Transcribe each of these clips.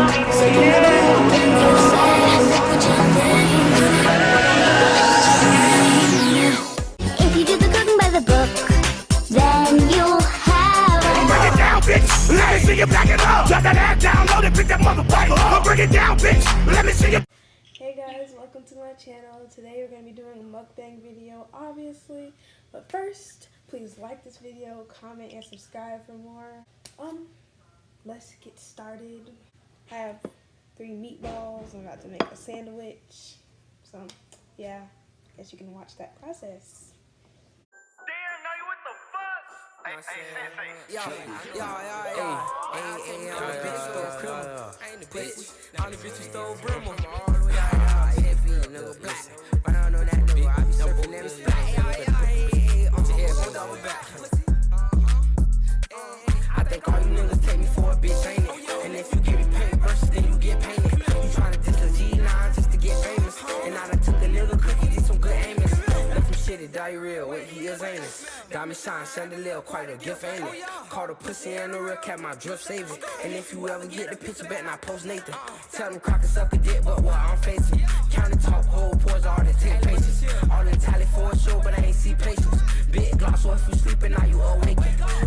So you never know when you say what you think. If you do the cooking by the book, then you'll have a break it down, bitch. Let me see you back it up. Drop that ass down, load it, pick that motherfucker up. Break it down, bitch. Let me see you. Hey guys, welcome to my channel. Today we're going to be doing a mukbang video, obviously. But first, please like this video, comment, and subscribe for more. Let's get started. I have 3 meatballs. I'm about to make a sandwich. So, yeah, I guess you can watch that process. Damn, now you what the fuck? Hey, I'm the bitch who stole criminal. I ain't the bitch. I'm the bitch who stole Brimble. All the way out here, nigga, black. But I don't know that nigga. I be surfing in the spot. On your head, on double back. I think all you niggas take me for a bitch, ain't it? And if you give me paid versus, then you get painted. You tryna diss a G9 just to get famous. And I done took a nigga cookie, did some good aimings. Left him shitty, diarrhea, wait, he is anus. Got me shine, chandelier, quite a gift, ain't it? Caught a pussy and a real cat, my drip save it. And if you ever get the picture, bet not post Nathan. Tell them crock and suck a dick, but what I'm facing. Counting talk, whole pores, all that take patience. All in tally for a show, but I ain't see patience. Big gloss, so if you sleeping, now you awake.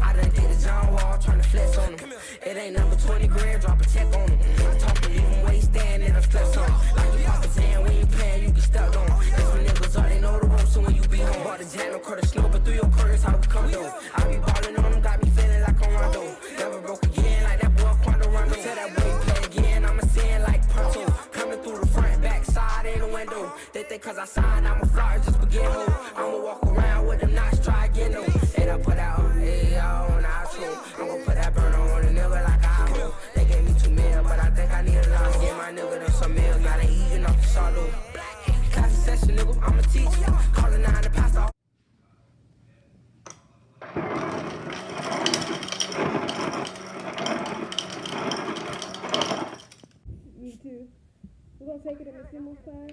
I done did the John Wall, tryna flex on him. It ain't number 20 grand, drop a check on him. I talk to leave him waist stand, it'll flex on him. Like you pop a tan, we ain't playing, you get stuck on him. If some niggas all they know the ropes, so when you be home. Bought the jam, no cut the snow, but through your curtains, how we come though. I be ballin' on them, got me feeling like I'm Rondo. Never broke again, like that boy Quando Rondo. Tell that boy play again, I'ma sin like Pronto. Coming through the front, back, side, in the window. They think cause I signed, I'm a fraud, just begin ho. I'ma walk around with them knots, try again though. And I put out, hey, on our show. I'm gon' put that burner on a nigga like I hold. They gave me 2 mil, but I think I need a lot. Get my nigga them some meals, now they eating off the sawdo. Class session, nigga, I'm a teacher. Calling 9 to pass off. Me too. We're going to take it in the single class.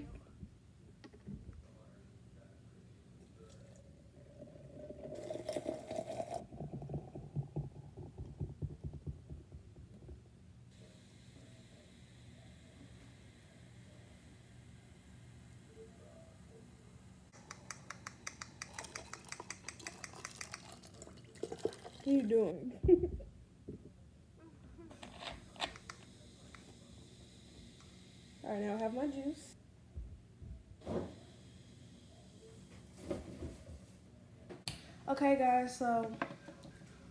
What are you doing? Alright, now I have my juice. Okay guys, so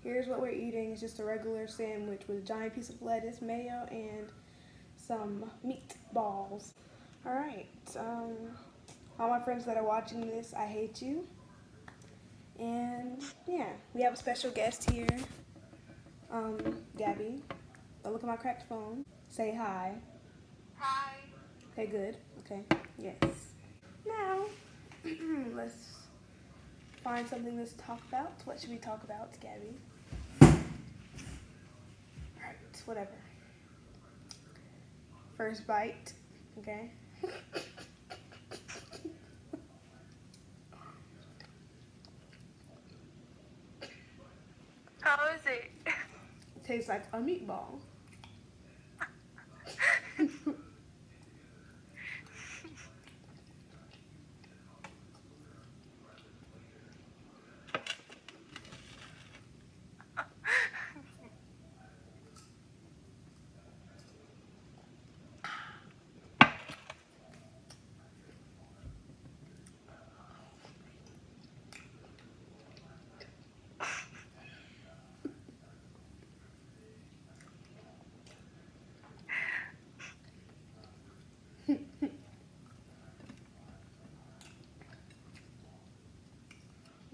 here's what we're eating. It's just a regular sandwich with a giant piece of lettuce, mayo, and some meatballs. Alright, all my friends that are watching this, I hate you. And yeah, we have a special guest here, Gabby. Don't look at my cracked phone. Say hi. Hi. Okay, good. Okay, yes. Now, let's find something to talk about. What should we talk about, Gabby? Alright, whatever. First bite, okay? How is it? Tastes like a meatball.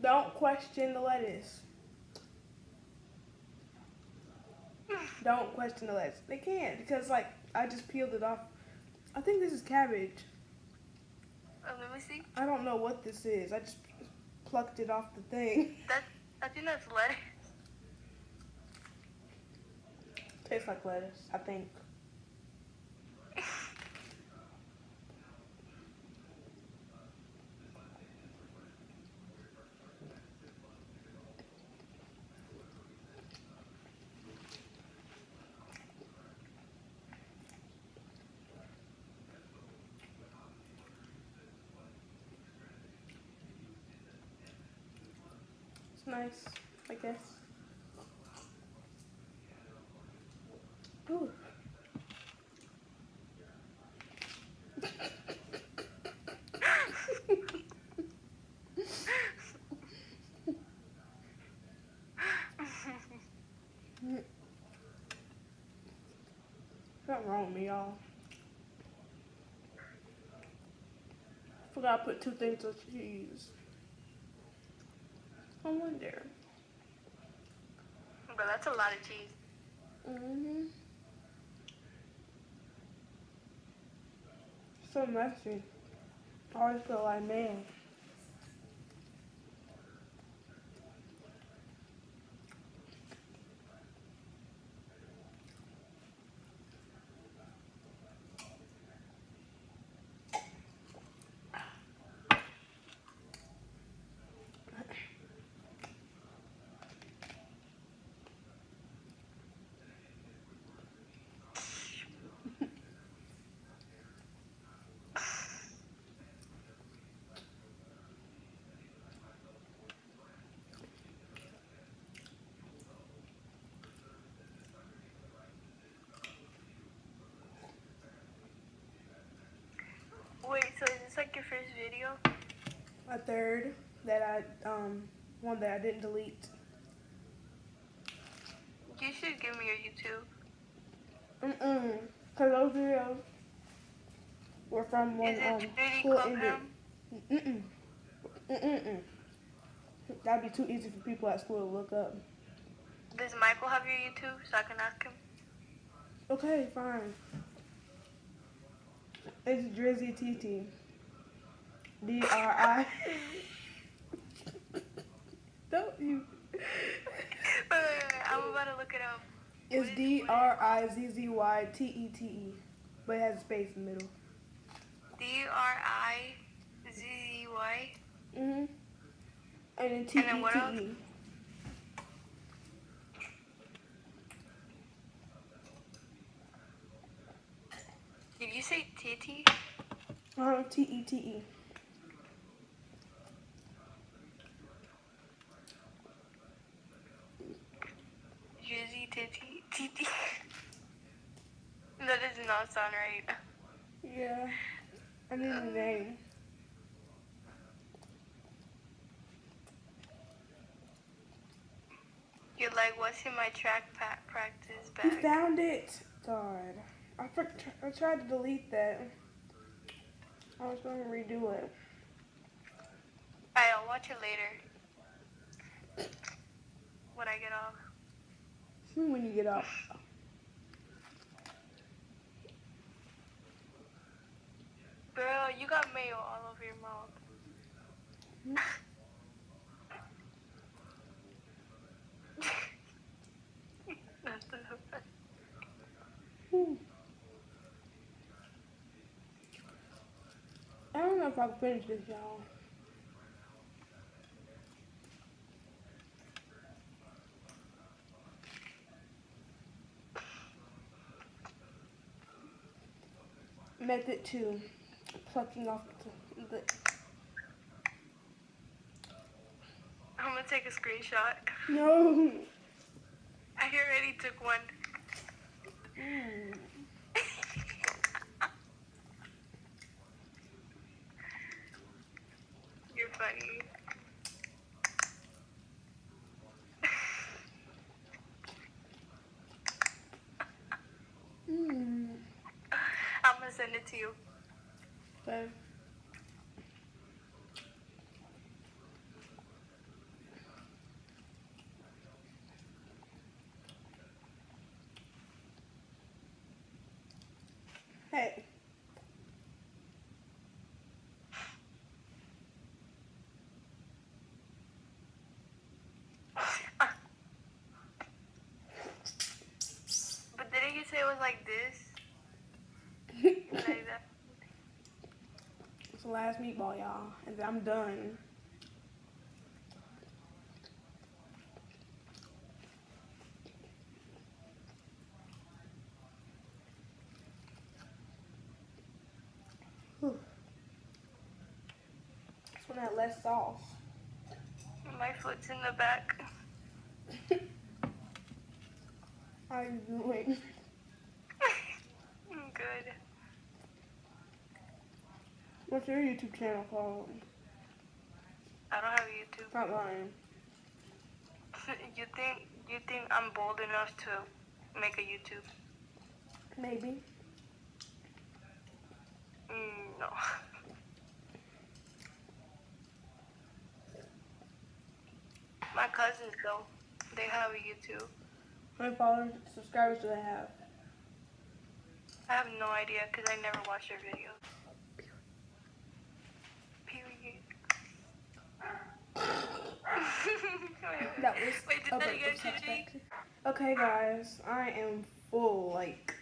Don't question the lettuce. Don't question the lettuce. They can't because like I just peeled it off. I think this is cabbage. Let me see. I don't know what this is. I just plucked it off the thing. I think that's lettuce. Tastes like lettuce, I think. nice, I guess. Ooh. Something wrong with me, y'all. Forgot I put 2 things of cheese. I wonder. But that's a lot of cheese. So messy. I always feel like, man. Wait, so is this like your first video? A third that one that I didn't delete. You should give me your YouTube. Cause those videos were from when Is it Judy school ended. Clubhouse? That'd be too easy for people at school to look up. Does Michael have your YouTube so I can ask him? Okay, fine. It's Drizzy TT. DRI. Don't you? I'm about to look it up. It's DRIZZYTETE, but it has a space in the middle. DRIZZY. And then TETE. And then what else? Did you say TT? TETE. Drizzy Titty. TT. That does not sound right. Yeah. I need a name. You're like, what's in my track practice You bag? found it. God. I tried to delete that. I was going to redo it. I'll watch it later. When I get off. When you get off. Girl, you got mayo all over your mouth. That's so funny. I don't know if I can finish this, y'all. Method 2. Plucking off the... I'm gonna take a screenshot. No. I already took one. You're funny. I'm gonna send it to you. Okay. Hey. But didn't you say it was like this? Like that? It's the last meatball, y'all. And then I'm done. This one had less sauce. My foot's in the back. How are you doing? Good. What's your YouTube channel called? I don't have YouTube. Stop lying. You think I'm bold enough to make a YouTube? Maybe. No. My cousins though, they have a YouTube. How many followers, subscribers do they have? I have no idea because I never watch their videos. Period. That was Wait, did a that birthday get text today? back. Okay, guys, I am full, like,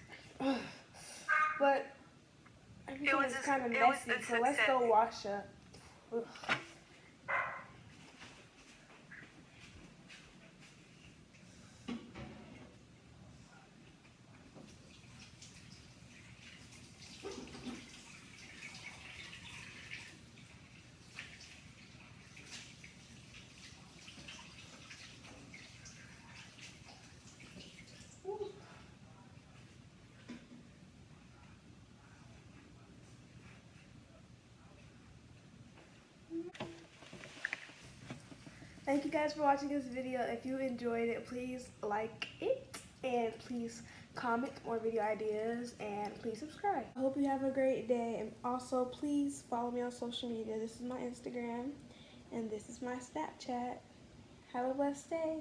but everything was is a- kind of it was messy, a so let's success. go wash up. Ugh. Thank you guys for watching this video. If you enjoyed it, please like it and please comment more video ideas and please subscribe. I hope you have a great day, and also please follow me on social media. This is my Instagram and this is my Snapchat. Have a blessed day.